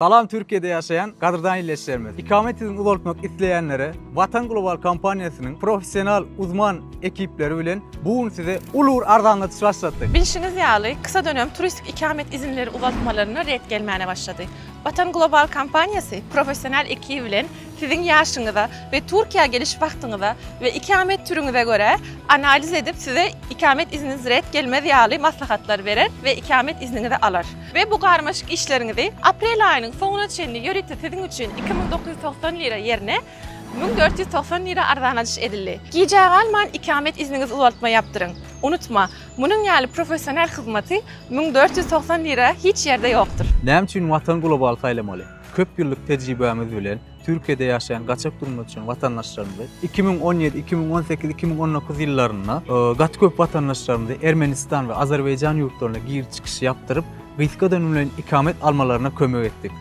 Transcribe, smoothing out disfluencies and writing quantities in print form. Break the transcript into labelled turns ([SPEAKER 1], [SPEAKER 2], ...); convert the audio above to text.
[SPEAKER 1] Salam Türkiye'de yaşayan kadırdan illeşlerimiz. İkametini uzatmak isteyenlere Vatan Global kampanyasının profesyonel uzman ekipleri bilen bugün size ulur ardanlatış başlattık.
[SPEAKER 2] Bilişiniz yağlı kısa dönem turistik ikamet izinleri uzatmalarına red gelmeye başladı. Vatan Global kampanyası profesyonel ekibi bilen sizin yaşınıza ve Türkiye geliş vaktinize ve ikamet türünüze göre analiz edip size ikamet izniniz red gelmez yağlı maslahatlar verir ve ikamet izninizi alır. Ve bu karmaşık işlerinizi April ayının sonuna çenli yörükte sizin için 2990 lira yerine 1490 lira ardanatış edildi. Giyeceği alman ikamet izninizi uzatma yaptırın. Unutma, bunun yani profesyonel hizmeti 1490 lira hiç yerde yoktur.
[SPEAKER 1] Ne için Vatan Global saylamalı? Köp yıllık tecrübemiz bilen Türkiye'de yaşayan kaçak durumda için vatandaşlarımız 2017, 2018, 2019 yıllarında köp vatandaşlarımız Ermenistan ve Azerbaycan yurtlarına gir çıkış yaptırıp riske dönümlerin ikamet almalarına kömek ettik.